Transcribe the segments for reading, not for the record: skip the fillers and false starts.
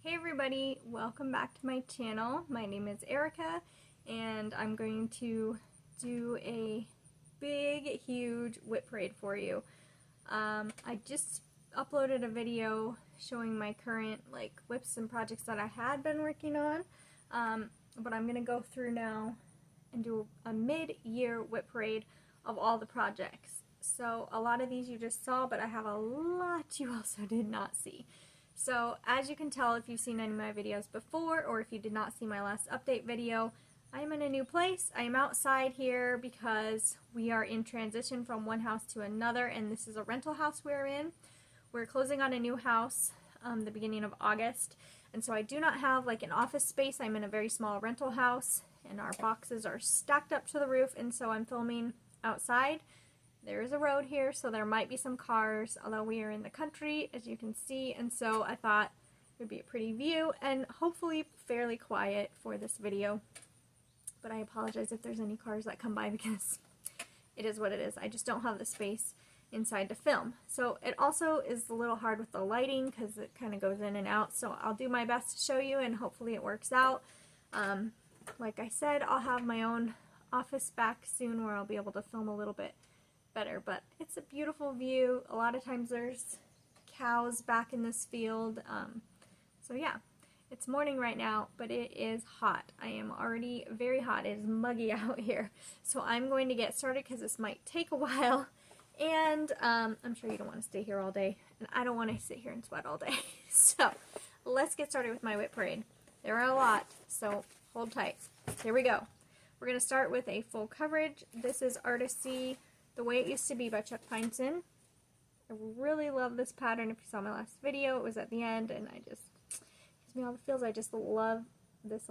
Hey everybody, welcome back to my channel. My name is Erica and I'm going to do a big, huge whip parade for you. I just uploaded a video showing my current whips and projects that I had been working on, but I'm going to go through now and do a mid-year whip parade of all the projects. So a lot of these you just saw, but I have a lot you also did not see. So as you can tell if you've seen any of my videos before, or if you did not see my last update video, I am in a new place. I am outside here because we are in transition from one house to another, and this is a rental house we're in. We're closing on a new house the beginning of August, and so I do not have an office space. I'm in a very small rental house, and our boxes are stacked up to the roof, and so I'm filming outside. There is a road here, so there might be some cars, although we are in the country, as you can see, and so I thought it would be a pretty view and hopefully fairly quiet for this video. But I apologize if there's any cars that come by because it is what it is. I just don't have the space inside to film. So it also is a little hard with the lighting because it kind of goes in and out, so I'll do my best to show you and hopefully it works out. Like I said, I'll have my own office back soon where I'll be able to film a little bit better, but it's a beautiful view. A lot of times there's cows back in this field, so yeah, it's morning right now, but it is hot. I am already very hot. It is muggy out here, so I'm going to get started because this might take a while, and I'm sure you don't want to stay here all day, and I don't want to sit here and sweat all day. So let's get started with my whip parade. There are a lot, so hold tight. Here we go. We're going to start with a full coverage. This is Artisy The Way It Used to Be by Chuck Pinson. I really love this pattern. If you saw my last video, it was at the end, and it gives me all the feels. I just love this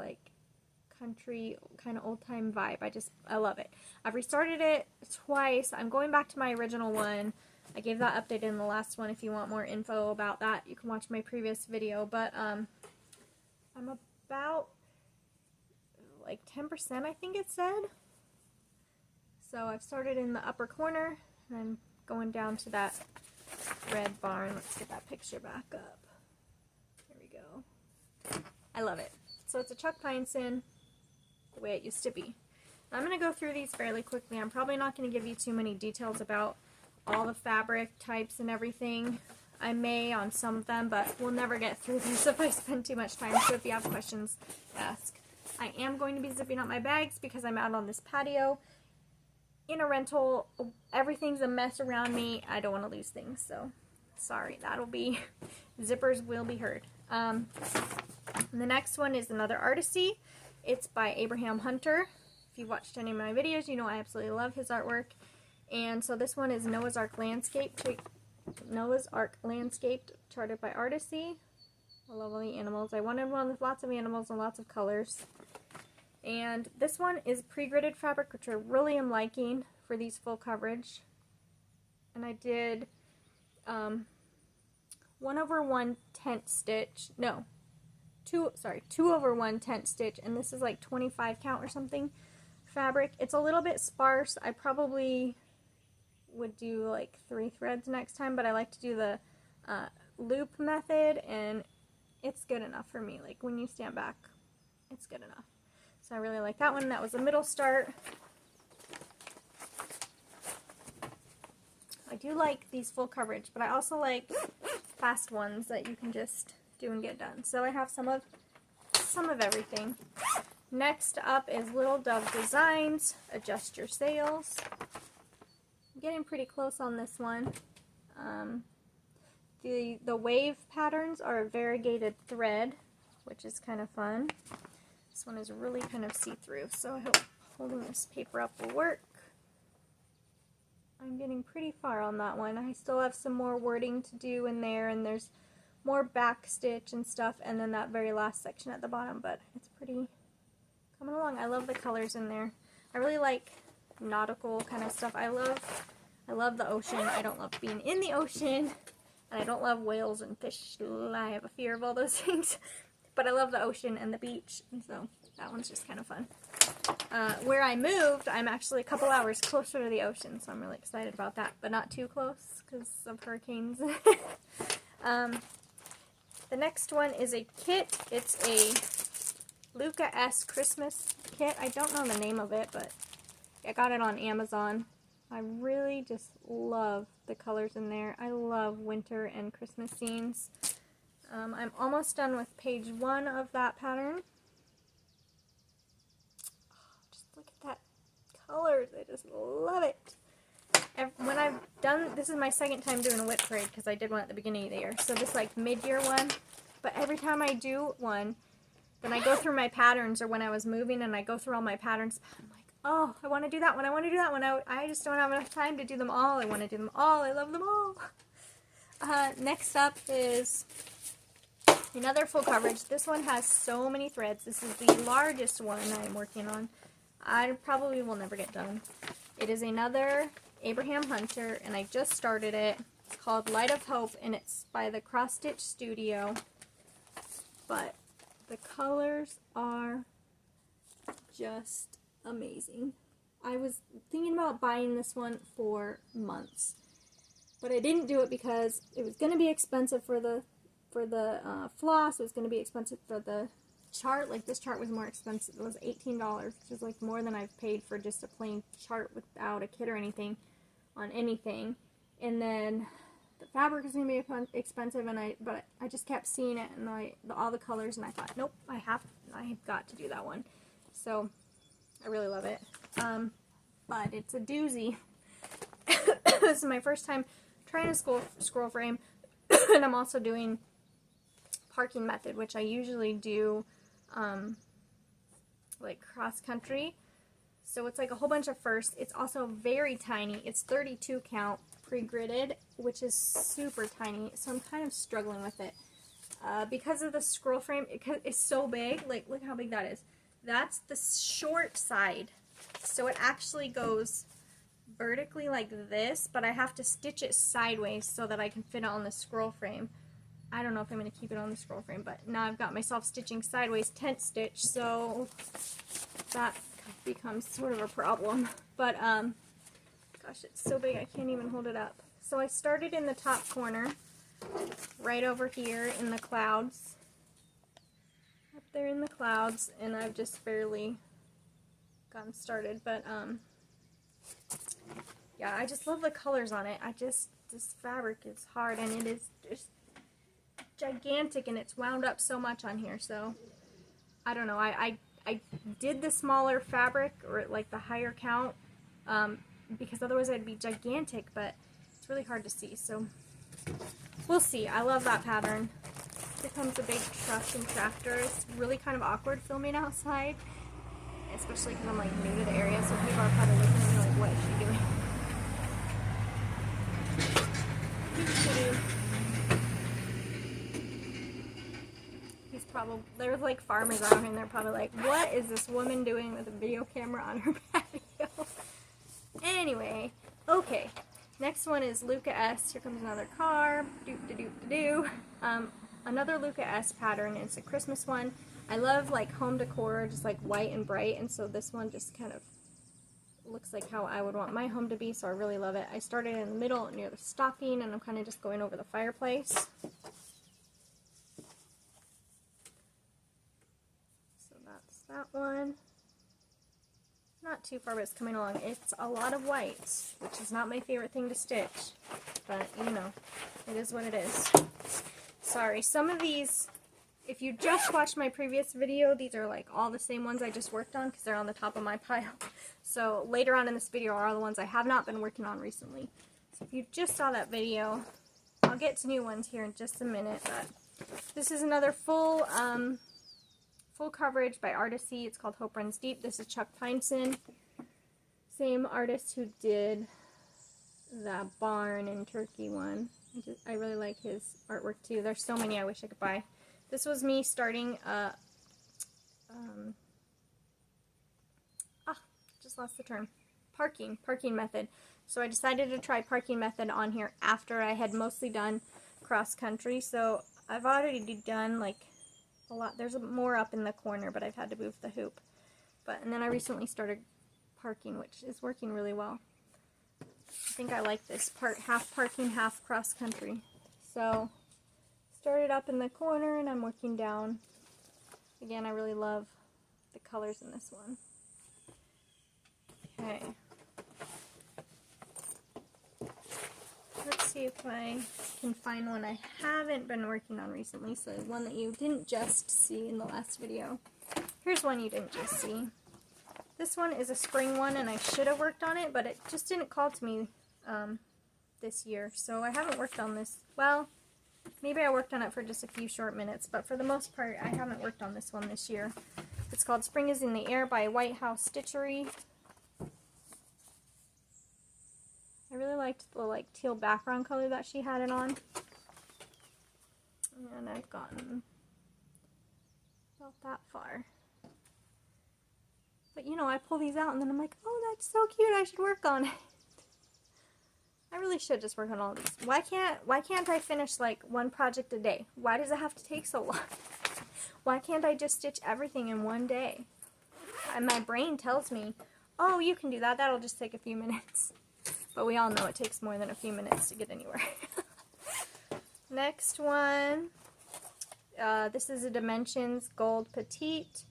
country kind of old time vibe. I love it. I've restarted it twice. I'm going back to my original one. I gave that update in the last one. If you want more info about that, you can watch my previous video. But I'm about 10%, I think it said. So I've started in the upper corner, and I'm going down to that red barn. Let's get that picture back up. There we go. I love it. So it's a Chuck Pinson, The Way It Used to Be. I'm going to go through these fairly quickly. I'm probably not going to give you too many details about all the fabric types and everything. I may on some of them, but we'll never get through this if I spend too much time. So if you have questions, ask. I am going to be zipping up my bags because I'm out on this patio. In a rental, everything's a mess around me. I don't want to lose things, so sorry. Zippers will be heard. The next one is another Artisy. It's by Abraham Hunter. If you've watched any of my videos, you know I absolutely love his artwork. And so this one is Noah's Ark Landscaped, charted by Artisy. I love all the animals. I wanted one with lots of animals and lots of colors. And this one is pre-gridded fabric, which I really am liking for these full coverage. And I did 1/1 tent stitch. No, 2/1 tent stitch, and this is 25 count or something fabric. It's a little bit sparse. I probably would do 3 threads next time, but I like to do the loop method, and it's good enough for me. When you stand back, it's good enough. So I really like that one. That was a middle start. I do like these full coverage, but I also like fast ones that you can just do and get done. So I have some of everything. Next up is Little Dove Designs, Adjust Your Sails. I'm getting pretty close on this one. The wave patterns are a variegated thread, which is kind of fun. This one is really kind of see-through, so I hope holding this paper up will work. I'm getting pretty far on that one. I still have some more wording to do in there, and there's more back stitch and stuff, and then that very last section at the bottom, but it's pretty coming along. I love the colors in there. I really like nautical kind of stuff. I love the ocean. I don't love being in the ocean, and I don't love whales and fish. I have a fear of all those things. But I love the ocean and the beach, and so that one's just kind of fun. Where I moved, I'm actually a couple hours closer to the ocean, so I'm really excited about that, but not too close because of hurricanes. The next one is a kit. It's a Luca S Christmas kit. I don't know the name of it, but I got it on Amazon. I really just love the colors in there. I love winter and Christmas scenes. I'm almost done with page 1 of that pattern. Just look at that colors. I just love it. When I've done, this is my second time doing a whip parade because I did one at the beginning of the year. So this like mid-year one. But every time I do one, then I go through my patterns, or when I was moving and I go through all my patterns, I'm like, oh, I want to do that one. I want to do that one. I just don't have enough time to do them all. I want to do them all. I love them all. Next up is another full coverage. This one has so many threads. This is the largest one I'm working on. I probably will never get done. It is another Abraham Hunter, and I just started it. It's called Light of Hope, and it's by the Cross Stitch Studio. But the colors are just amazing. I was thinking about buying this one for months, but I didn't do it because it was going to be expensive for the floss. It was going to be expensive for the chart. Like, this chart was more expensive. It was $18, which is like more than I've paid for just a plain chart without a kit or anything on anything. And then the fabric is going to be expensive, but I just kept seeing it and all the colors, and I thought, nope, I've got to do that one. So I really love it. But it's a doozy. This is my first time trying a scroll frame, and I'm also doing parking method, which I usually do like cross country. So it's like a whole bunch of firsts. It's also very tiny. It's 32 count pre-gridded, which is super tiny. So I'm kind of struggling with it. Because of the scroll frame, it's so big. Like, look how big that is. That's the short side. So it actually goes vertically like this, but I have to stitch it sideways so that I can fit it on the scroll frame. I don't know if I'm going to keep it on the scroll frame, but now I've got myself stitching sideways tent stitch, so that becomes sort of a problem. But gosh, it's so big I can't even hold it up. So I started in the top corner, right over here in the clouds, up there in the clouds, and I've just barely gotten started. But yeah, I just love the colors on it. This fabric is hard, and it is just gigantic, and it's wound up so much on here. So I don't know. I did the smaller fabric, or like the higher count, because otherwise I'd be gigantic, but it's really hard to see. So we'll see. I love that pattern. Here comes a big truck and tractor. It's really kind of awkward filming outside, especially because I'm like new to the area, so people are probably looking at me like, what is she doing? He's probably, there's like farmers around here, and they're probably like, what is this woman doing with a video camera on her patio? Anyway, okay. Next one is Luca S. Here comes another car. Another Luca S pattern. It's a Christmas one. I love like home decor, just like white and bright, and so this one just kind of looks like how I would want my home to be, so I really love it. I started in the middle near the stocking, and I'm kind of just going over the fireplace. So that's that one. Not too far, but it's coming along. It's a lot of whites, which is not my favorite thing to stitch, but you know, it is what it is. Sorry, some of these, if you just watched my previous video, these are like all the same ones I just worked on because they're on the top of my pile. So later on in this video are the ones I have not been working on recently. So if you just saw that video, I'll get to new ones here in just a minute. But this is another full coverage by Artisy. It's called Hope Runs Deep. This is Chuck Pineson, same artist who did the barn and turkey one. I really like his artwork too. There's so many I wish I could buy. This was me starting just lost the term. Parking method. So I decided to try parking method on here after I had mostly done cross country. So I've already done like a lot. There's more up in the corner, but I've had to move the hoop. And then I recently started parking, which is working really well. I think I like this part, half parking, half cross country. So started up in the corner and I'm working down. Again, I really love the colors in this one. Okay. Let's see if I can find one I haven't been working on recently, so one that you didn't just see in the last video. Here's one you didn't just see. This one is a spring one, and I should have worked on it, but it just didn't call to me this year, so I haven't worked on this. Well, maybe I worked on it for just a few short minutes, but for the most part, I haven't worked on this one this year. It's called Spring is in the Air by White House Stitchery. I really liked the teal background color that she had it on. And I've gotten about that far. But you know, I pull these out and then I'm like, oh, that's so cute, I should work on it. I really should just work on all these. Why can't I finish like one project a day? Why does it have to take so long? Why can't I just stitch everything in one day? And my brain tells me, oh, you can do that, that'll just take a few minutes. But we all know it takes more than a few minutes to get anywhere. Next one. This is a Dimensions Gold Petite.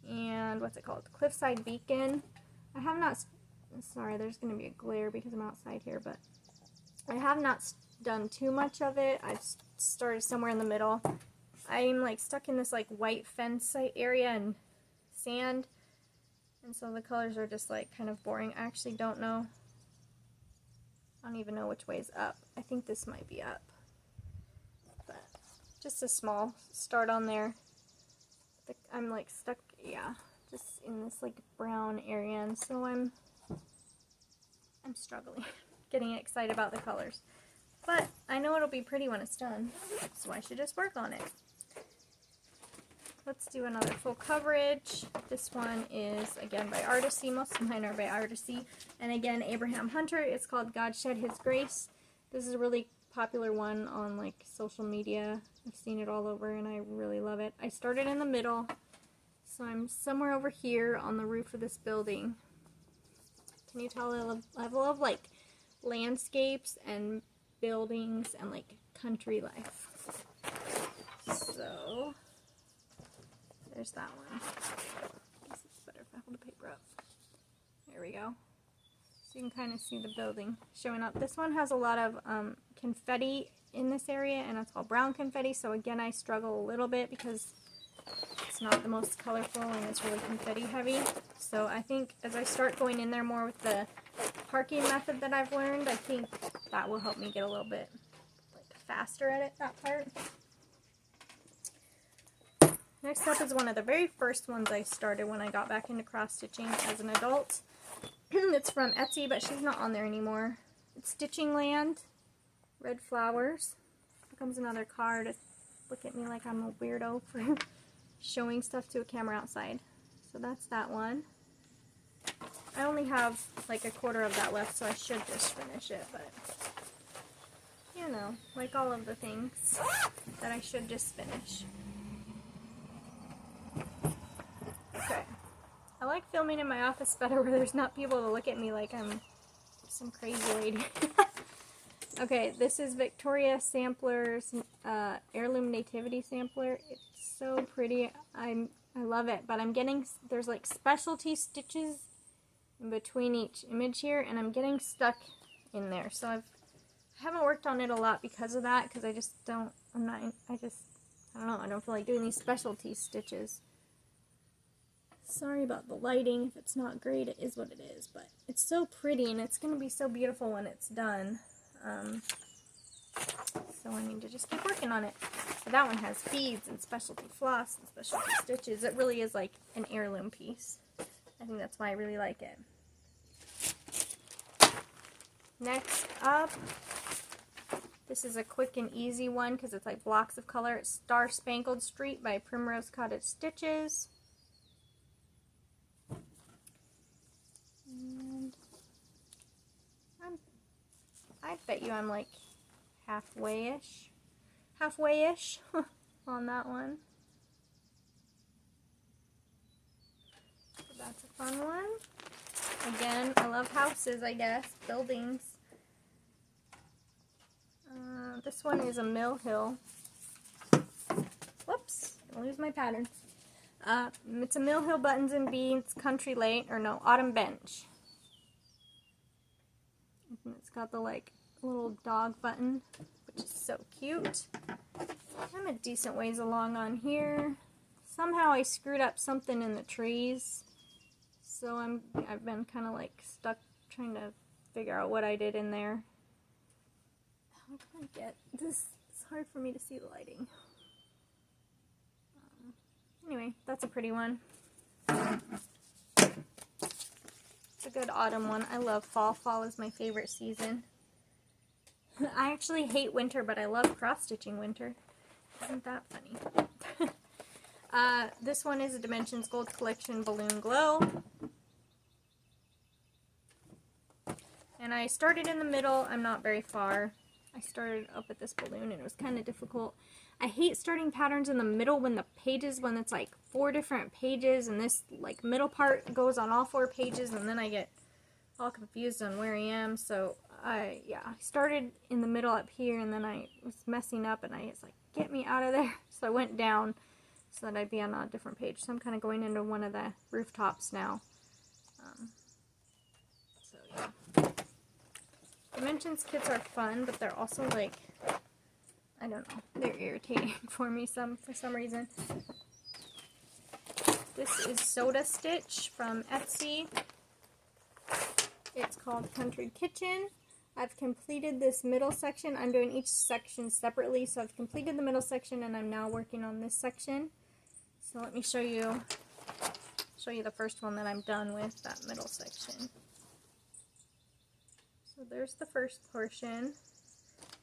And what's it called? Cliffside Beacon. I have not... Sorry, there's going to be a glare because I'm outside here, but I have not done too much of it. I've started somewhere in the middle. I'm like stuck in this like white fence site area and sand. And so the colors are just like kind of boring. I actually don't know. I don't even know which way is up. I think this might be up. But just a small start on there. I'm like stuck, yeah, just in this like brown area, and so I'm struggling getting excited about the colors. But I know it'll be pretty when it's done, so I should just work on it. Let's do another full coverage. This one is, again, by Artisy. Most of mine are by Artisy. And again, Abraham Hunter. It's called God Shed His Grace. This is a really popular one on, like, social media. I've seen it all over, and I really love it. I started in the middle, so I'm somewhere over here on the roof of this building. Can you tell the level of, like, landscapes and buildings and, like, country life? So... there's that one. I guess it's better if I hold the paper up. There we go. So you can kind of see the building showing up. This one has a lot of confetti in this area, and it's all brown confetti. So again, I struggle a little bit because it's not the most colorful and it's really confetti heavy. So I think as I start going in there more with the parking method that I've learned, I think that will help me get a little bit like faster at it, that part. Next up is one of the very first ones I started when I got back into cross stitching as an adult. It's from Etsy, but she's not on there anymore. It's Stitching Land, Red Flowers. Here comes another card. Look at me like I'm a weirdo for showing stuff to a camera outside. So that's that one. I only have like a quarter of that left, so I should just finish it, but you know, like all of the things that I should just finish. Okay. I like filming in my office better where there's not people to look at me like I'm some crazy lady. Okay, this is Victoria Sampler's Heirloom Nativity Sampler. It's so pretty. I love it, but I'm getting, there's like specialty stitches in between each image here, and I'm getting stuck in there. So I haven't worked on it a lot because of that, because I just don't, I don't know, I don't feel like doing these specialty stitches. Sorry about the lighting. If it's not great, it is what it is, but it's so pretty, and it's going to be so beautiful when it's done. So I need to just keep working on it. So that one has beads and specialty floss and specialty stitches. It really is like an heirloom piece. I think that's why I really like it. Next up, this is a quick and easy one because it's like blocks of color. It's Star Spangled Street by Primrose Cottage Stitches. And I bet you I'm like halfway-ish on that one. So that's a fun one. Again, I love houses, I guess, buildings. This one is a Mill Hill can't lose my patterns. It's a Mill Hill Buttons and Beads Country Late, or no, Autumn Bench. And it's got the like little dog button, which is so cute. I'm a decent ways along on here. Somehow I screwed up something in the trees, so I've been kind of like stuck trying to figure out what I did in there. How can I get this? It's hard for me to see the lighting. Anyway, that's a pretty one. It's a good autumn one. I love fall. Fall is my favorite season. I actually hate winter, but I love cross-stitching winter. Isn't that funny? This one is a Dimensions Gold Collection Balloon Glow. And I started in the middle. I'm not very far. I started up at this balloon and it was kind of difficult. I hate starting patterns in the middle when it's like 4 different pages and this like middle part goes on all 4 pages and then I get all confused on where I am. So I started in the middle up here and then I was messing up and I was like, get me out of there. So I went down so that I'd be on a different page. So I'm kind of going into one of the rooftops now. So yeah. Dimensions kits are fun, but they're also like, I don't know, they're irritating for me for some reason. This is Soda Stitch from Etsy. It's called Country Kitchen. I've completed this middle section. I'm doing each section separately, so I've completed the middle section and I'm now working on this section. So let me show you the first one that I'm done with, that middle section. So there's the first portion,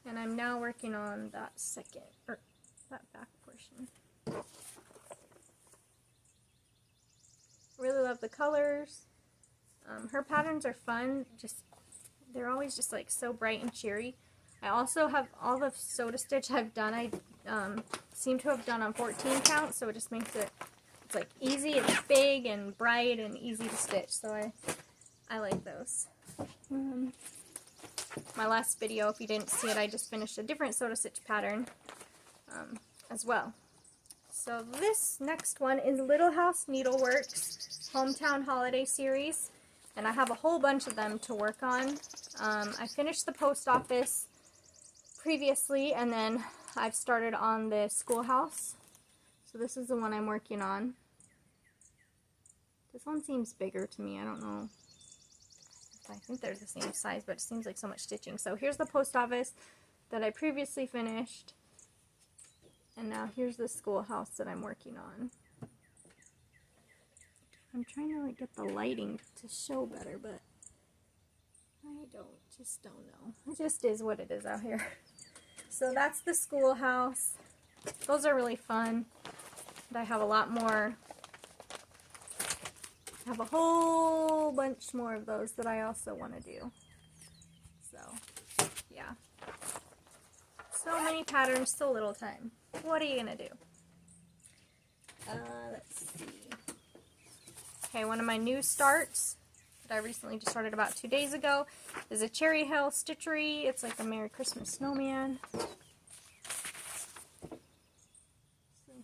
and I'm now working on that that back portion. Really love the colors. Her patterns are fun, they're always just like so bright and cheery. I also have all the Soda Stitch I've done, I seem to have done on 14 count, so it just makes it's like easy, it's big and bright and easy to stitch, so I like those. My last video, if you didn't see it, I just finished a different Soda Stitch pattern as well. So this next one is Little House Needleworks Hometown Holiday Series, and I have a whole bunch of them to work on. I finished the post office previously, and then I've started on the schoolhouse. So this is the one I'm working on. This one seems bigger to me. I don't know. I think they're the same size, but it seems like so much stitching. So here's the post office that I previously finished. And now here's the schoolhouse that I'm working on. I'm trying to like get the lighting to show better, but I just don't know. It just is what it is out here. So that's the schoolhouse. Those are really fun. And I have a lot more. I have a whole bunch more of those that I also want to do. So, yeah. So many patterns, so little time. What are you going to do? Let's see. Okay, one of my new starts that I recently just started about 2 days ago is a Cherry Hill Stitchery. It's like a Merry Christmas snowman. So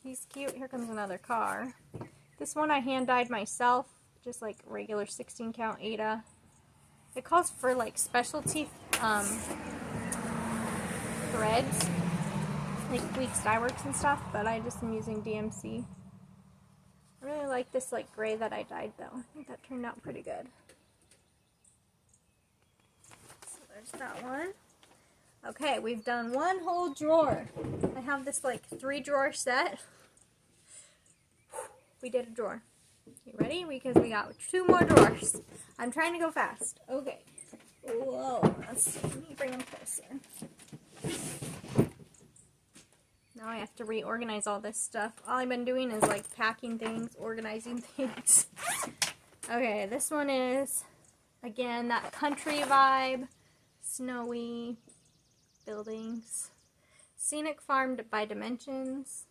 he's cute. Here comes another car. This one I hand dyed myself. Just like regular 16 count Aida. It calls for like specialty threads, like Weeks Dye Works and stuff, but I just am using DMC. I really like this like gray that I dyed though. I think that turned out pretty good. So there's that one. Okay, we've done one whole drawer. I have this like 3-drawer set. We did a drawer. You ready? Because we got 2 more drawers. I'm trying to go fast. Okay. Whoa. Let's see. Let me bring them closer. Now I have to reorganize all this stuff. All I've been doing is like packing things, organizing things. Okay, this one is, again, that country vibe. Snowy buildings. Scenic Farm by Dimensions.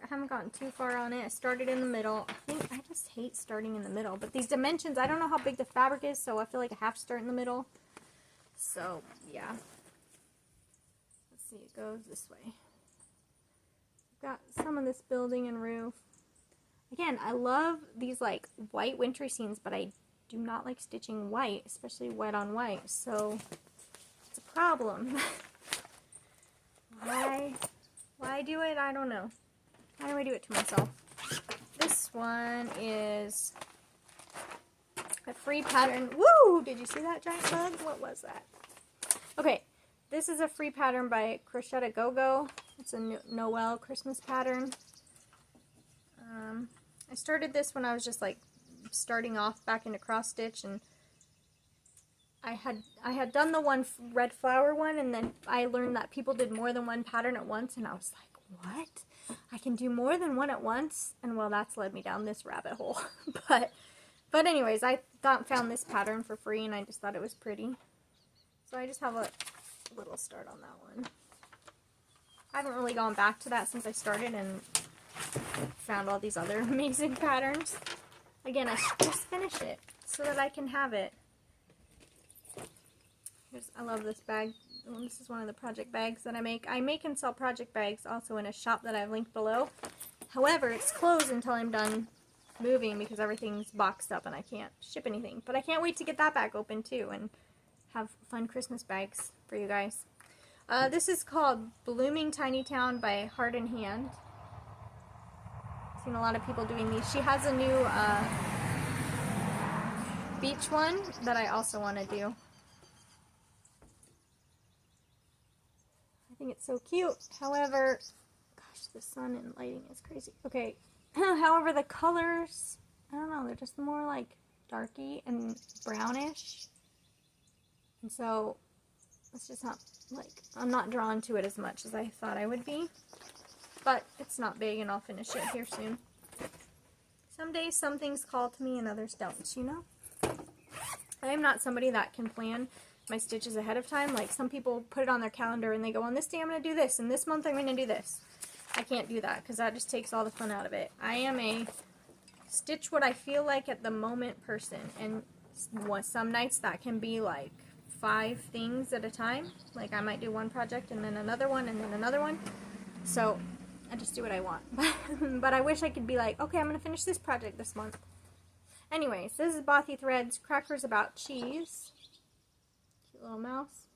Haven't gotten too far on it. I started in the middle. I just hate starting in the middle. But these dimensions, I don't know how big the fabric is, so I feel like I have to start in the middle. So, yeah. Let's see, it goes this way. some of this building and roof. Again, I love these like white wintry scenes, but I do not like stitching white, especially white on white, so it's a problem. Why do it? I don't know. Why do I do it to myself? This one is a free pattern. Woo! Did you see that giant bug? What was that? Okay, this is a free pattern by Crochet Go Go. It's a Noel Christmas pattern. I started this when I was just like starting off back into cross stitch, and I had done the one red flower one, and then I learned that people did more than one pattern at once, and I was like, what? I can do more than one at once? And well, that's led me down this rabbit hole. but anyways, I found this pattern for free, and I just thought it was pretty. So I just have a little start on that one. I haven't really gone back to that since I started and found all these other amazing patterns. Again, I should just finish it so that I can have it. I love this bag. This is one of the project bags that I make. I make and sell project bags also in a shop that I've linked below. However, it's closed until I'm done moving because everything's boxed up and I can't ship anything. But I can't wait to get that bag open too and have fun Christmas bags for you guys. This is called Blooming Tiny Town by Heart and Hand. I've seen a lot of people doing these. She has a new beach one that I also want to do. I think it's so cute. However, gosh, the sun and lighting is crazy. Okay. However, the colors, I don't know, they're just more like darky and brownish. And so it's just not like, I'm not drawn to it as much as I thought I would be. But it's not big, and I'll finish it here soon. Some days some things call to me and others don't, you know? I am not somebody that can plan my stitches ahead of time. Like, some people put it on their calendar and they go, on this day I'm going to do this, and this month I'm going to do this. I can't do that because that just takes all the fun out of it. I am a stitch what I feel like at the moment person, and some nights that can be like 5 things at a time. Like, I might do one project and then another one and then another one. So I just do what I want. But I wish I could be like, okay, I'm going to finish this project this month. Anyways, this is Bothy Threads Crackers About Cheese. Cute little mouse.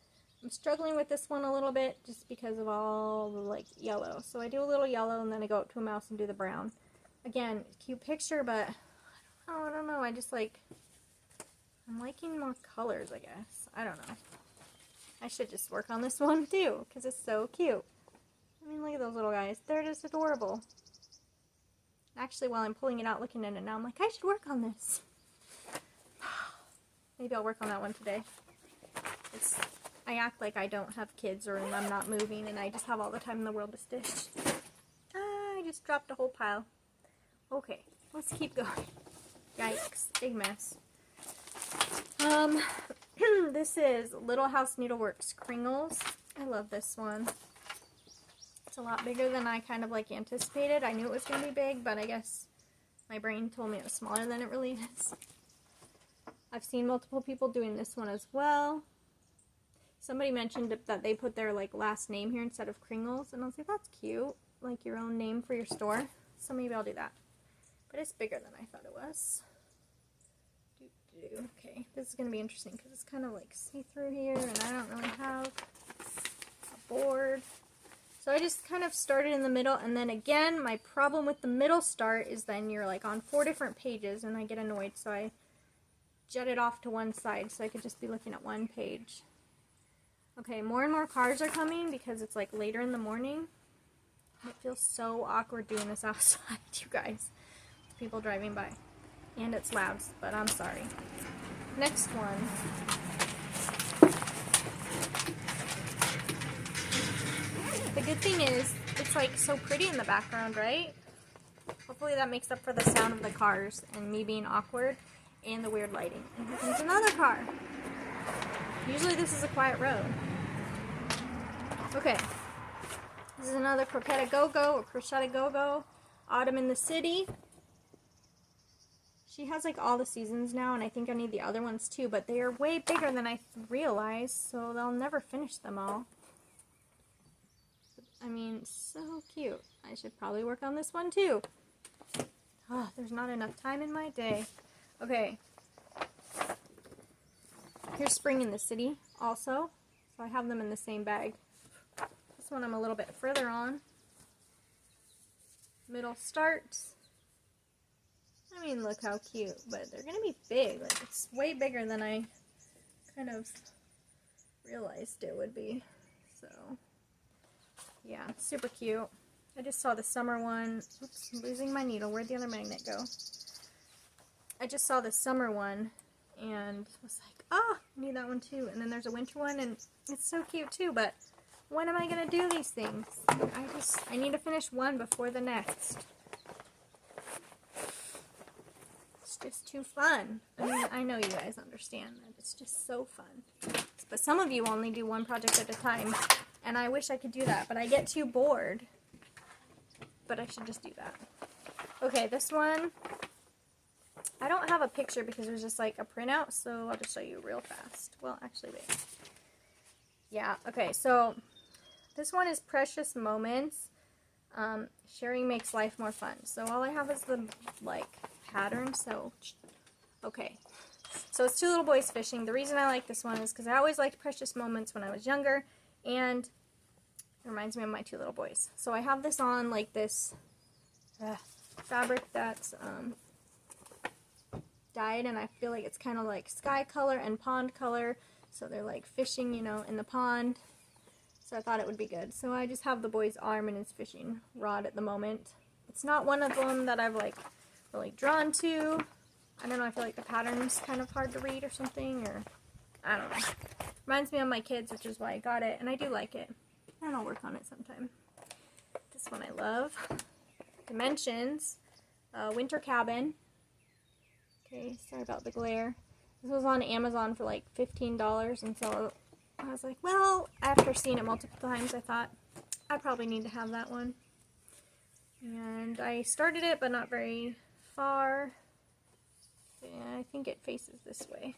I'm struggling with this one a little bit just because of all the like yellow. So I do a little yellow and then I go up to a mouse and do the brown. Again, cute picture, but I don't know. I just like, I'm liking more colors, I guess. I don't know. I should just work on this one too because it's so cute. I mean, look at those little guys. They're just adorable. Actually, while I'm pulling it out, looking at it now, I'm like, I should work on this. Maybe I'll work on that one today. I act like I don't have kids or I'm not moving and I just have all the time in the world to stitch. I just dropped a whole pile. Okay, let's keep going. Yikes, big mess. This is Little House Needleworks Kringles. I love this one. It's a lot bigger than I kind of like anticipated. I knew it was going to be big, but I guess my brain told me it was smaller than it really is. I've seen multiple people doing this one as well. Somebody mentioned that they put their like last name here instead of Kringles, and I was like, that's cute, like your own name for your store. So maybe I'll do that. But it's bigger than I thought it was. Okay, this is going to be interesting because it's kind of like see-through here, and I don't really have a board. So I just kind of started in the middle, and then again, my problem with the middle start is then you're like on 4 different pages, and I get annoyed, so I jet it off to one side so I could just be looking at one page. Okay, more and more cars are coming because it's like later in the morning. It feels so awkward doing this outside, you guys. People driving by. And it's loud, but I'm sorry. Next one. The good thing is, it's like so pretty in the background, right? Hopefully that makes up for the sound of the cars and me being awkward and the weird lighting. And here comes another car. Usually this is a quiet road. Okay. This is another Crochet Go Go or Crochet Go Go. Autumn in the City. She has like all the seasons now, and I think I need the other ones too, but they are way bigger than I realized, so they'll never finish them all. I mean, so cute. I should probably work on this one too. Oh, there's not enough time in my day. Okay. Here's Spring in the City also. So I have them in the same bag. This one I'm a little bit further on. Middle starts. I mean, look how cute. But they're going to be big. Like, it's way bigger than I kind of realized it would be. So, yeah, super cute. I just saw the summer one. Oops, I'm losing my needle. Where'd the other magnet go? I just saw the summer one and was like, oh, I need that one too. And then there's a winter one, and it's so cute too, but when am I going to do these things? I need to finish one before the next. It's just too fun. I mean, I know you guys understand that. It's just so fun. But some of you only do one project at a time, and I wish I could do that, but I get too bored. But I should just do that. Okay, this one, I don't have a picture because it was just like a printout, so I'll just show you real fast. Well, actually, wait. Yeah, okay, so this one is Precious Moments. Sharing makes life more fun. So all I have is the, like, pattern, so, okay. So it's two little boys fishing. The reason I like this one is because I always liked Precious Moments when I was younger, and it reminds me of my two little boys. So I have this on, like, this fabric that's dyed, and I feel like it's kind of like sky color and pond color. So they're like fishing, you know, in the pond. So I thought it would be good. So I just have the boy's arm and his fishing rod at the moment. It's not one of them that I've like really drawn to. I don't know, I feel like the pattern's kind of hard to read or something, or I don't know. Reminds me of my kids, which is why I got it, and I do like it. And I'll work on it sometime. This one I love. Dimensions. Winter Cabin. Okay, sorry about the glare. This was on Amazon for like $15, and so I was like, well, after seeing it multiple times, I thought I probably need to have that one. And I started it, but not very far. Yeah, I think it faces this way.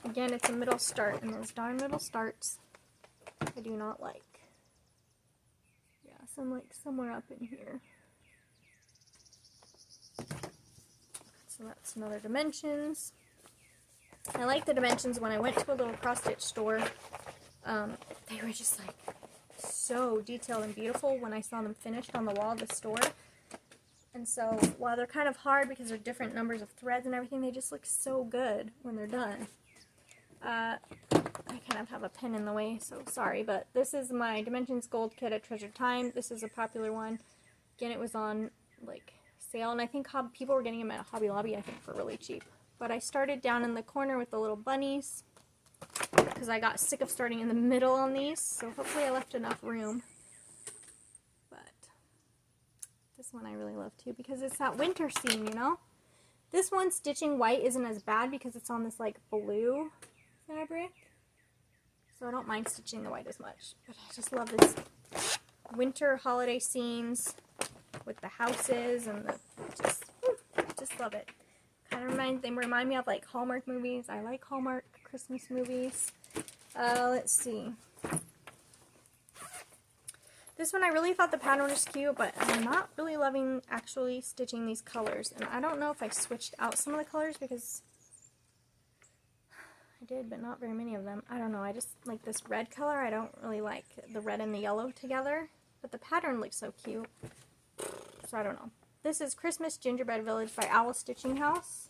Again, it's a middle start, and those darn middle starts I do not like. Yeah, so I'm like somewhere up in here. So that's another Dimensions. I like the Dimensions. When I went to a little cross-stitch store, they were just like so detailed and beautiful when I saw them finished on the wall of the store. And so while they're kind of hard because they're different numbers of threads and everything, they just look so good when they're done. I kind of have a pen in the way, so sorry, but this is my Dimensions Gold Kit at Treasure Time. This is a popular one. Again, it was on like sale, and I think people were getting them at Hobby Lobby, I think, for really cheap. But I started down in the corner with the little bunnies because I got sick of starting in the middle on these, so hopefully I left enough room. But this one I really love too because it's that winter scene, you know? This one, stitching white isn't as bad because it's on this like blue fabric, so I don't mind stitching the white as much. But I just love this winter holiday scenes with the houses and the just love it. Kind of remind me of like Hallmark movies. I like Hallmark Christmas movies. Let's see. This one I really thought the pattern was cute, but I'm not really loving actually stitching these colors. And I don't know if I switched out some of the colors because I did, but not very many of them. I don't know. I just like this red color. I don't really like the red and the yellow together, but the pattern looks so cute. So I don't know. This is Christmas Gingerbread Village by Owl Stitching House.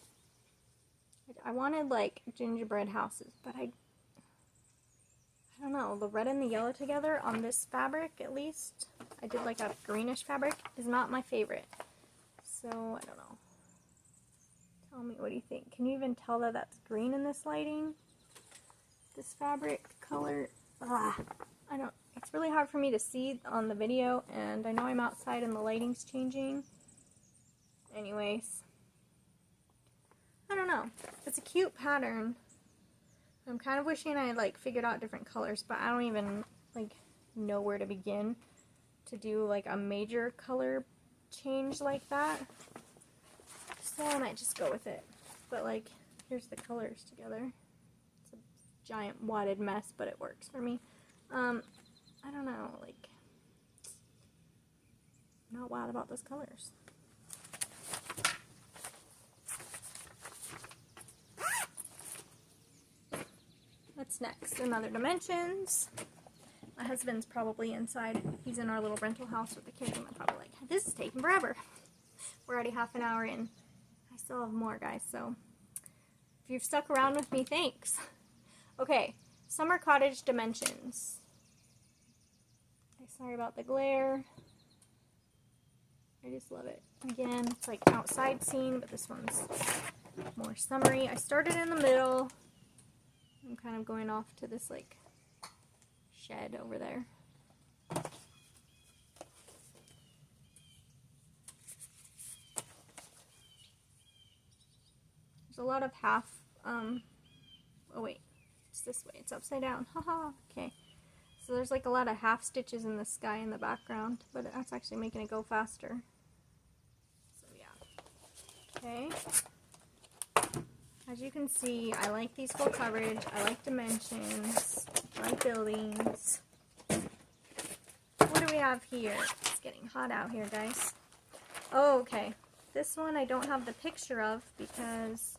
I wanted like gingerbread houses, but I don't know. The red and the yellow together on this fabric, at least, I did like a greenish fabric, is not my favorite. So I don't know. Tell me, what do you think? Can you even tell that that's green in this lighting? This fabric color, I don't. It's really hard for me to see on the video, and I know I'm outside and the lighting's changing. Anyways, I don't know. It's a cute pattern. I'm kind of wishing I had like figured out different colors, but I don't even like know where to begin to do like a major color change like that. So I might just go with it. But like, here's the colors together. It's a giant wadded mess, but it works for me. I don't know, like, I'm not wild about those colors. What's next? Another Dimensions. My husband's probably inside. He's in our little rental house with the kids, and I'm probably like, this is taking forever. We're already half an hour in. I still have more, guys, so if you've stuck around with me, thanks. Okay, Summer Cottage Dimensions. Okay, sorry about the glare. I just love it. Again, it's like outside scene, but this one's more summery. I started in the middle. I'm kind of going off to this like shed over there. There's a lot of half, oh wait, it's this way, it's upside down, haha, okay. So there's like a lot of half stitches in the sky in the background, but that's actually making it go faster. So yeah, okay. As you can see, I like these full coverage, I like dimensions, I like buildings. What do we have here? It's getting hot out here, guys. Oh, okay. This one I don't have the picture of because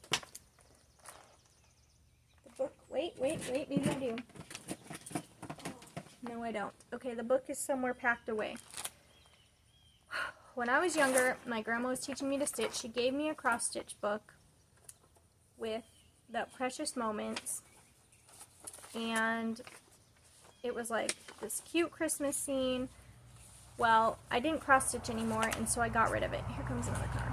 the book, wait, maybe I do. No, I don't. Okay, the book is somewhere packed away. When I was younger, my grandma was teaching me to stitch. She gave me a cross-stitch book with the precious moments, and it was like this cute Christmas scene. Well, I didn't cross-stitch anymore, and so I got rid of it. Here comes another car.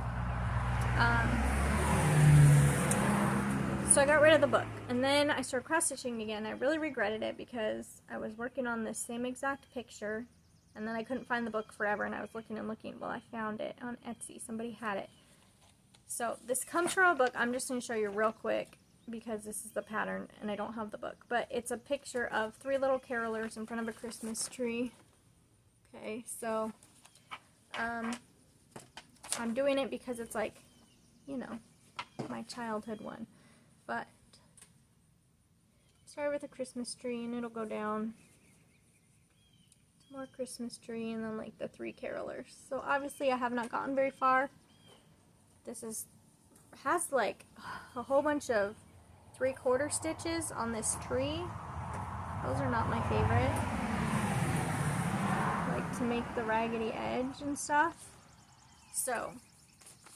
So I got rid of the book, and then I started cross-stitching again. I really regretted it because I was working on this same exact picture, and then I couldn't find the book forever, and I was looking and looking. Well, I found it on Etsy. Somebody had it. So this comes from a book. I'm just going to show you real quick because this is the pattern, and I don't have the book. But it's a picture of 3 little carolers in front of a Christmas tree. Okay, so I'm doing it because it's like, you know, my childhood one. But start with a Christmas tree and it'll go down. More Christmas tree and then like the 3 carolers. So obviously I have not gotten very far. This has like a whole bunch of 3/4 stitches on this tree. Those are not my favorite. Like to make the raggedy edge and stuff. So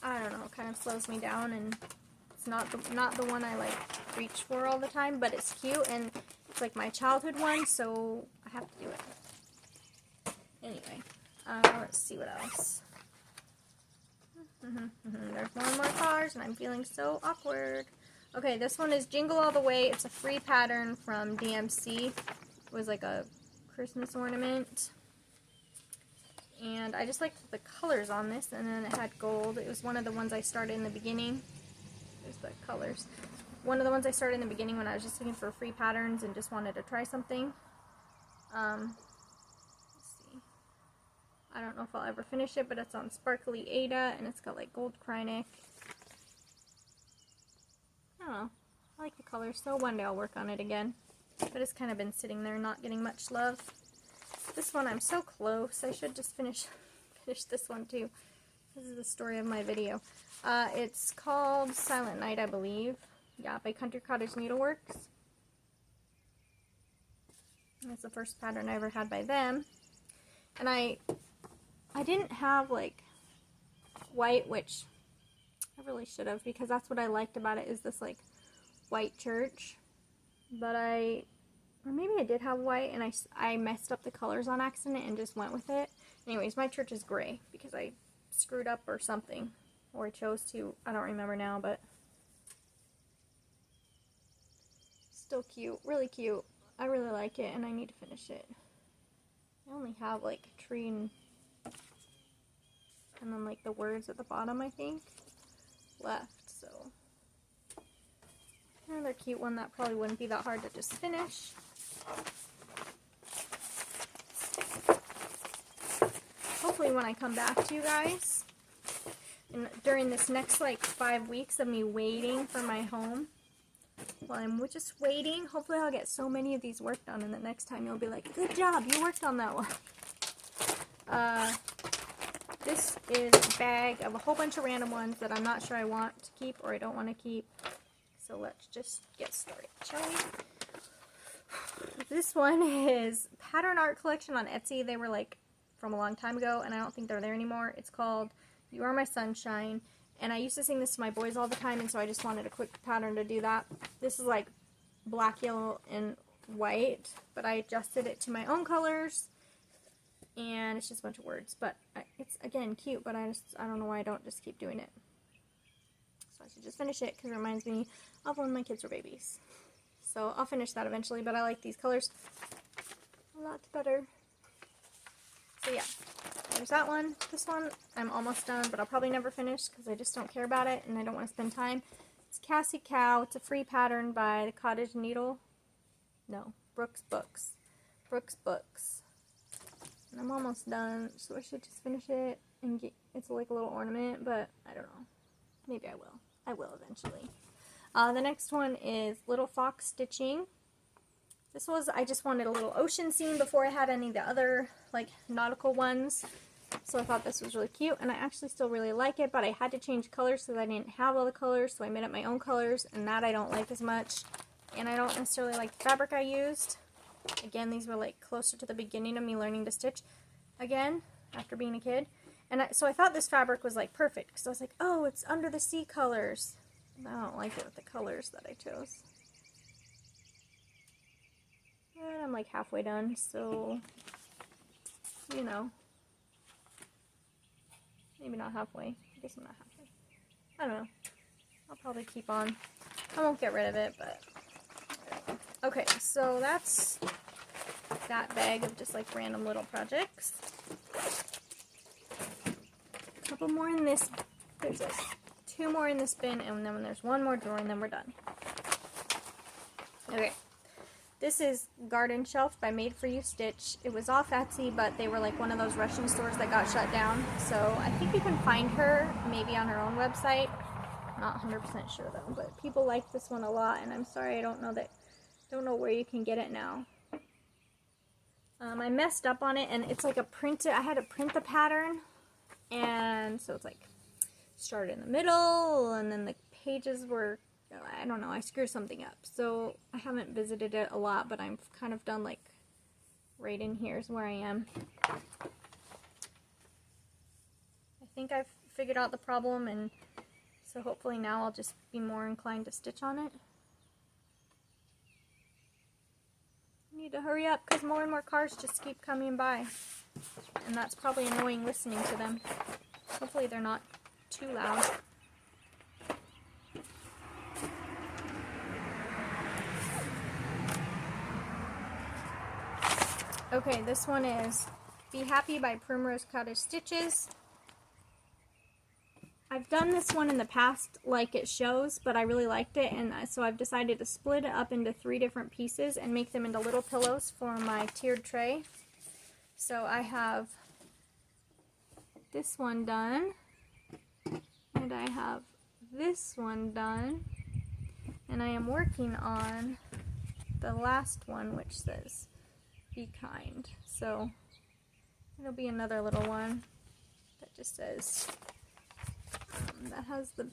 I don't know, it kind of slows me down, and it's not the one I like reach for all the time, but it's cute and it's like my childhood one, so I have to do it. Anyway, let's see what else. There's more and more cars, and I'm feeling so awkward. Okay, this one is Jingle All the Way. It's a free pattern from DMC. It was like a Christmas ornament. And I just liked the colors on this, and then it had gold. It was one of the ones I started in the beginning. There's the colors. One of the ones I started in the beginning when I was just looking for free patterns and just wanted to try something. Let's see. I don't know if I'll ever finish it, but it's on Sparkly Ada, and it's got like gold Krynic. I don't know. I like the colors, so one day I'll work on it again. But it's kind of been sitting there not getting much love. This one I'm so close. I should just finish this one too. This is the story of my video. It's called Silent Night, I believe. Yeah, by Country Cottage Needleworks. That's the first pattern I ever had by them. And I didn't have like white, which I really should have, because that's what I liked about it, is this like white church. But or maybe I did have white and I messed up the colors on accident and just went with it. Anyways, my church is gray because I screwed up or something, or I chose to. I don't remember now, but still cute, really cute. I really like it, and I need to finish it. I only have like a tree and then like the words at the bottom, I think, left. So another cute one that probably wouldn't be that hard to just finish. Hopefully when I come back to you guys, and during this next like 5 weeks of me waiting for my home, while I'm just waiting, hopefully I'll get so many of these worked on, and the next time you'll be like, good job, you worked on that one. this is a bag of a whole bunch of random ones that I'm not sure I want to keep or I don't want to keep. So let's just get started, shall we? This one is Pattern Art Collection on Etsy. They were like from a long time ago, and I don't think they're there anymore. It's called You Are My Sunshine, and I used to sing this to my boys all the time, and so I just wanted a quick pattern to do that. This is like black, yellow, and white, but I adjusted it to my own colors, and it's just a bunch of words, but it's, again, cute, but I don't know why I don't just keep doing it. So I should just finish it, because it reminds me of when my kids were babies. So I'll finish that eventually, but I like these colors a lot better. So yeah, there's that one. This one, I'm almost done, but I'll probably never finish, because I just don't care about it, and I don't want to spend time. It's Cassie Cow. It's a free pattern by the Cottage Needle. No, Brooks Books. Brooks Books. And I'm almost done, so I should just finish it and get, it's like a little ornament, but I don't know. Maybe I will. I will eventually. The next one is Little Fox Stitching. This was, I just wanted a little ocean scene before I had any of the other, like, nautical ones. So I thought this was really cute, and I actually still really like it, but I had to change colors because I didn't have all the colors, so I made up my own colors, and that I don't like as much. And I don't necessarily like the fabric I used. Again, these were, like, closer to the beginning of me learning to stitch again, after being a kid. And so I thought this fabric was, like, perfect, because I was like, oh, it's Under the Sea colors. I don't like it with the colors that I chose. And I'm like halfway done, so, you know. Maybe not halfway. I guess I'm not halfway. I don't know. I'll probably keep on. I won't get rid of it, but. Okay, so that's that bag of just like random little projects. A couple more in this. There's like 2 more in this bin, and then there's 1 more drawer, and then we're done. Okay. This is Garden Shelf by Made For You Stitch. It was off Etsy, but they were like one of those Russian stores that got shut down. So I think you can find her maybe on her own website. Not 100% sure though, but people like this one a lot, and I'm sorry I don't know where you can get it now. I messed up on it, and it's like I had to print the pattern, and so it's like started in the middle, and then the pages were, I don't know, I screwed something up. So I haven't visited it a lot, but I'm kind of done like right in here is where I am. I think I've figured out the problem, and so hopefully now I'll just be more inclined to stitch on it. I need to hurry up because more and more cars just keep coming by, and that's probably annoying listening to them. Hopefully they're not too loud. Okay, this one is Be Happy by Primrose Cottage Stitches. I've done this one in the past like it shows, but I really liked it, and so I've decided to split it up into 3 different pieces and make them into little pillows for my tiered tray. So I have this one done, and I have this one done, and I am working on the last one, which says Be Kind. So it'll be another little one that just says, that has the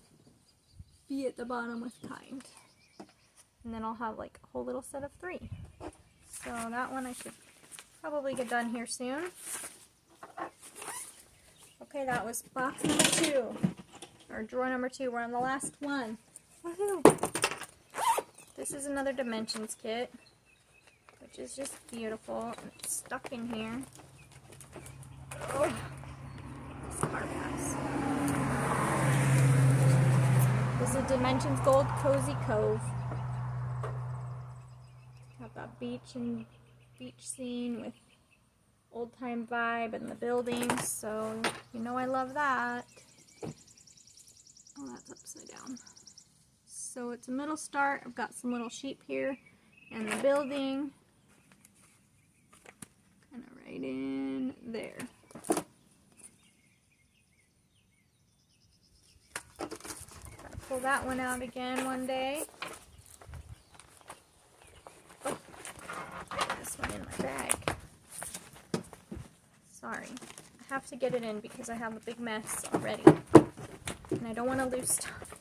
B at the bottom with kind. And then I'll have like a whole little set of 3. So that one I should probably get done here soon. Okay, that was box number 2. Or drawer number 2. We're on the last one. Woohoo! This is another Dimensions kit, which is just beautiful. And it's stuck in here. Oh, this car pass. This is Dimensions Gold Cozy Cove. Got that beach scene with old time vibe and the buildings, so you know I love that. Oh, that's upside down. So it's a middle start. I've got some little sheep here and the building kind of right in there. Pull that one out again one day. Oh, this one in my bag. Sorry. I have to get it in because I have a big mess already. And I don't want to lose stuff.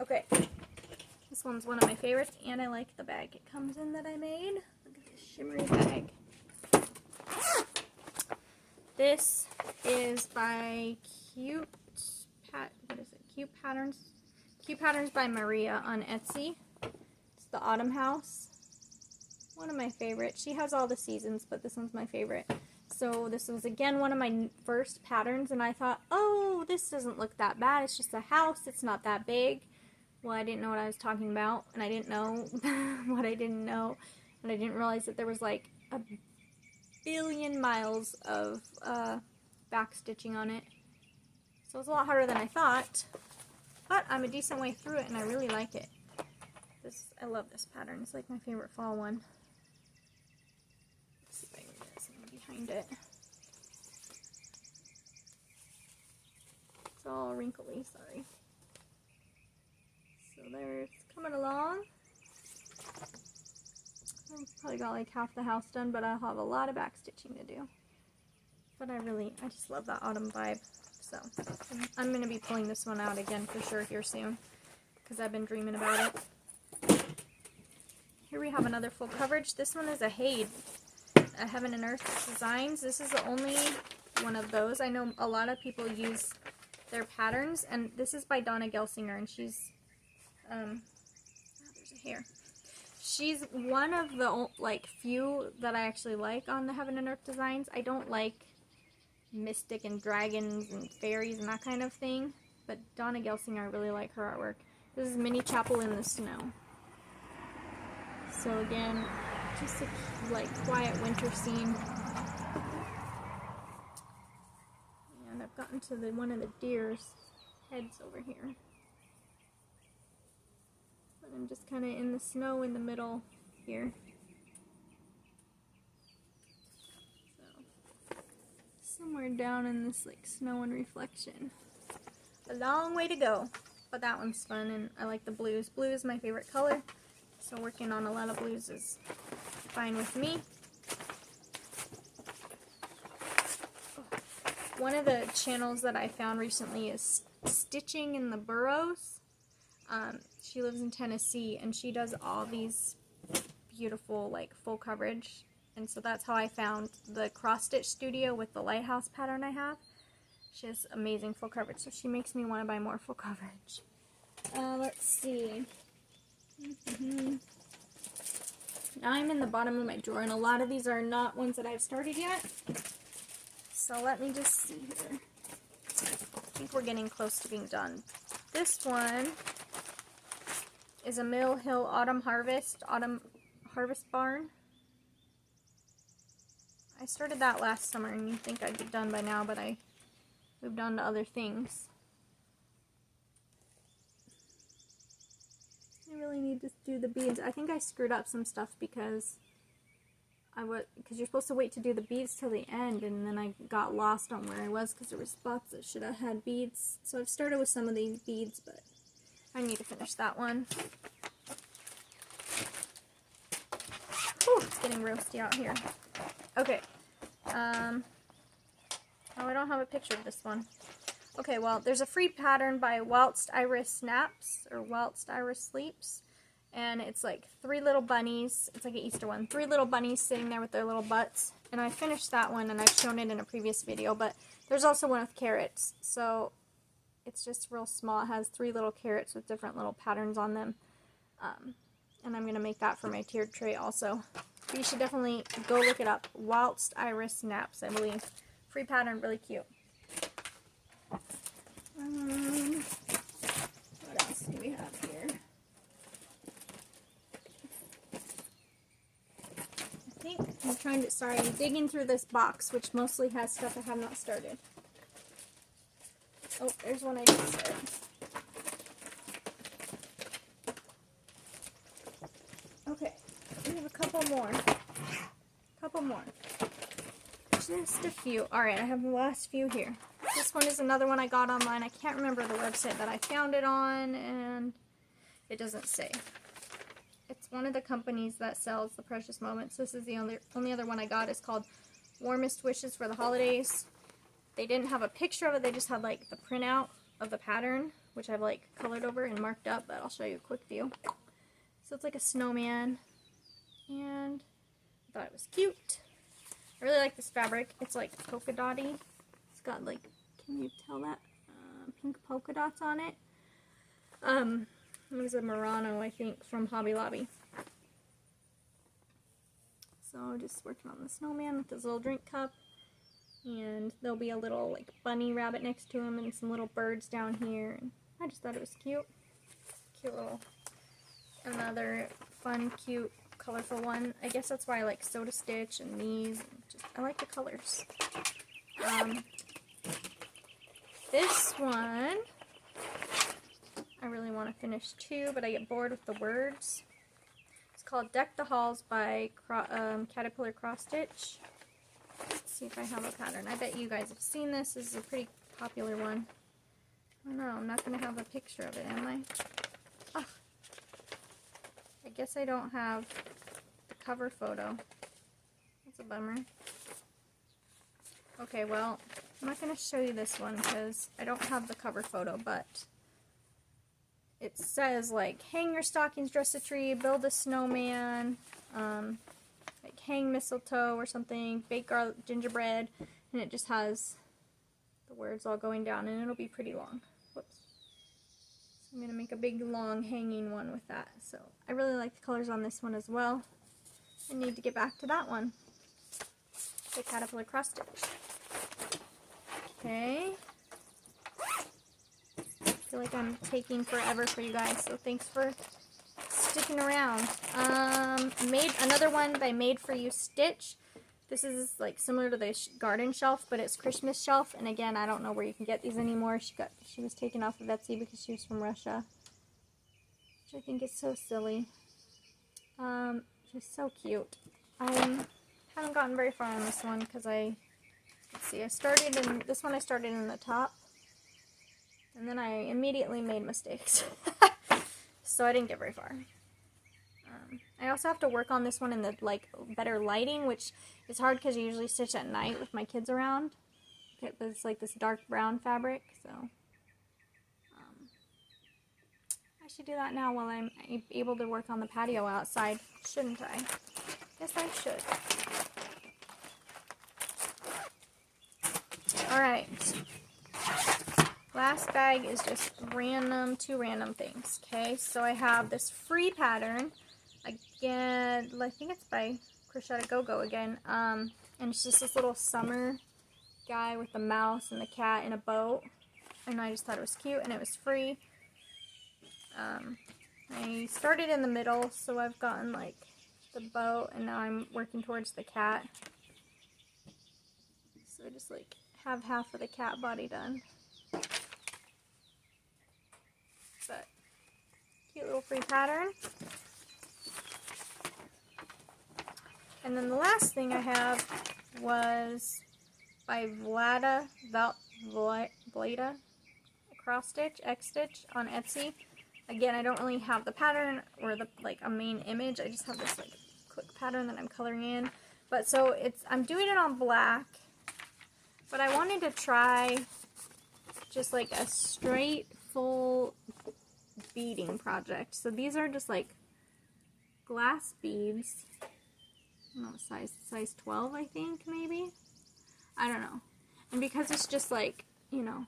Okay. This one's one of my favorites, and I like the bag it comes in that I made. Look at this shimmery bag. This is by Cute Patterns? Cute Patterns by Maria on Etsy. It's the Autumn House. One of my favorites. She has all the seasons, but this one's my favorite. So this was again one of my first patterns, and I thought, oh, this doesn't look that bad. It's just a house. It's not that big. Well, I didn't know what I was talking about, and I didn't know what I didn't know, and I didn't realize that there was like a billion miles of back stitching on it. So it's a lot harder than I thought, but I'm a decent way through it, and I really like it. I love this pattern. It's like my favorite fall one. Let's see if I can get something behind it. It's all wrinkly, sorry. So there's coming along. I've probably got like half the house done, but I'll have a lot of back stitching to do. But I just love that autumn vibe. So I'm going to be pulling this one out again for sure here soon, because I've been dreaming about it. Here we have another full coverage. This one is a Head, a Heaven and Earth Designs. This is the only one of those. I know a lot of people use their patterns, and this is by Donna Gelsinger, and she's, there's a hair. She's one of the, like, few that I actually like on the Heaven and Earth Designs. I don't like mystic and dragons and fairies and that kind of thing, but Donna Gelsinger, I really like her artwork. This is Mini Chapel in the Snow. So again, just a like quiet winter scene. And I've gotten to one of the deer's heads over here. But I'm just kind of in the snow in the middle here. So somewhere down in this like snow and reflection. A long way to go, but that one's fun, and I like the blues. Blue is my favorite color. So working on a lot of blues is fine with me. One of the channels that I found recently is Stitching in the Burrows. She lives in Tennessee, and she does all these beautiful like full coverage. And so that's how I found the cross stitch studio with the lighthouse pattern I have. She has amazing full coverage, so she makes me want to buy more full coverage. Let's see. Now I'm in the bottom of my drawer, and a lot of these are not ones that I've started yet. So let me just see here. I think we're getting close to being done. This one is a Mill Hill Autumn Harvest Barn. I started that last summer, and you'd think I'd be done by now, but I moved on to other things. I really need to do the beads. I think I screwed up some stuff because you're supposed to wait to do the beads till the end, and then I got lost on where I was because there were spots that should have had beads. So I've started with some of these beads, but I need to finish that one. Whew, it's getting roasty out here. Okay. Oh, I don't have a picture of this one. Okay, well, there's a free pattern by Whilst Iris Snaps, or Whilst Iris Sleeps, and it's like 3 little bunnies. It's like an Easter one. 3 little bunnies sitting there with their little butts, and I finished that one, and I've shown it in a previous video, but there's also one with carrots, so it's just real small. It has 3 little carrots with different little patterns on them, and I'm going to make that for my tiered tray also. But you should definitely go look it up. Whilst Iris Snaps, I believe. Free pattern, really cute. What else do we have here? I think I'm trying to, sorry, I'm digging through this box, which mostly has stuff I have not started. Oh, there's one I did start. Okay, we have a couple more. Just a few. Alright, I have the last few here. This one is another one I got online. I can't remember the website that I found it on, and it doesn't say. It's one of the companies that sells the Precious Moments. This is the only other one I got. It's called Warmest Wishes for the Holidays. they didn't have a picture of it, they just had like the printout of the pattern, which I've like colored over and marked up, but I'll show you a quick view. So it's like a snowman, and I thought it was cute. I really like this fabric. It's like polka dotty. It's got like, can you tell that? Pink polka dots on it. It was a Murano, I think, from Hobby Lobby. So just working on the snowman with his little drink cup. And there'll be a little like bunny rabbit next to him and some little birds down here. And I just thought it was cute. Cute little, another fun, cute, colorful one. I guess that's why I like Soda Stitch and these. And just, I like the colors. This one, I really want to finish too, but I get bored with the words. It's called Deck the Halls by Caterpillar Cross Stitch. Let's see if I have a pattern. I bet you guys have seen this. This is a pretty popular one. Oh no, I'm not going to have a picture of it, am I? Oh, I guess I don't have the cover photo. That's a bummer. Okay, well, I'm not going to show you this one because I don't have the cover photo, but it says, like, hang your stockings, dress a tree, build a snowman, like hang mistletoe or something, bake gingerbread, and it just has the words all going down, and it'll be pretty long. Whoops. So I'm going to make a big, long, hanging one with that. So I really like the colors on this one as well. I need to get back to that one. The Caterpillar Cross Stitch. Okay. I feel like I'm taking forever for you guys, so thanks for sticking around. Made another one by Made For You Stitch. This is like similar to the garden shelf, but it's Christmas shelf. And again, I don't know where you can get these anymore. She was taken off of Etsy because she was from Russia, which I think is so silly. She's so cute. I haven't gotten very far on this one because let's see, I started in the top, and then I immediately made mistakes. So I didn't get very far. I also have to work on this one in the better lighting, which is hard because I usually stitch at night with my kids around. But it's like this dark brown fabric, so I should do that now while I'm able to work on the patio outside, shouldn't I? Yes, I should. Alright. Last bag is just two random things. Okay, so I have this free pattern. Again, I think it's by Crochet A Go-Go again. And it's just this little summer guy with a mouse and a cat and a boat. And I just thought it was cute and it was free. I started in the middle, so I've gotten like the boat, and now I'm working towards the cat. So I just like have half of the cat body done. But cute little free pattern. And then the last thing I have was by Vlada Cross Stitch, X Stitch on Etsy. Again, I don't really have the pattern or a main image. I just have this like quick pattern that I'm coloring in. But so I'm doing it on black, but I wanted to try just like a straight full beading project. So these are just like glass beads. I don't know, size 12, I think, maybe. I don't know. And because it's just like, you know,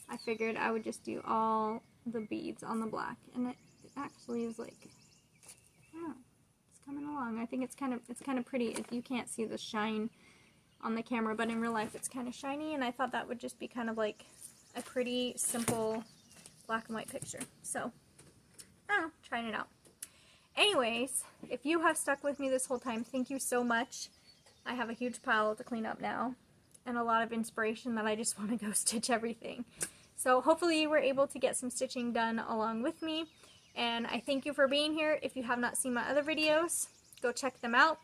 I figured I would just do all the beads on the black. And it actually is like, I don't know, it's coming along. I think it's kind of pretty. You can't see the shine on the camera, but in real life it's kind of shiny, and I thought that would just be kind of like a pretty simple black and white picture. So, I don't know, trying it out. Anyways, if you have stuck with me this whole time, thank you so much. I have a huge pile to clean up now, and a lot of inspiration that I just want to go stitch everything. So hopefully you were able to get some stitching done along with me, and I thank you for being here. If you have not seen my other videos, go check them out.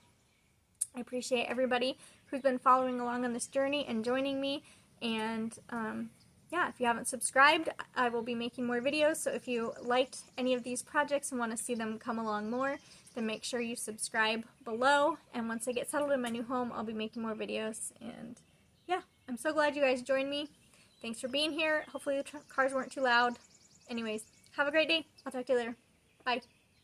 I appreciate everybody who's been following along on this journey and joining me, and yeah, if you haven't subscribed, I will be making more videos, so if you liked any of these projects and want to see them come along more, then make sure you subscribe below, and once I get settled in my new home, I'll be making more videos, and yeah. I'm so glad you guys joined me. Thanks for being here. Hopefully the cars weren't too loud. Anyways, have a great day. I'll talk to you later. Bye.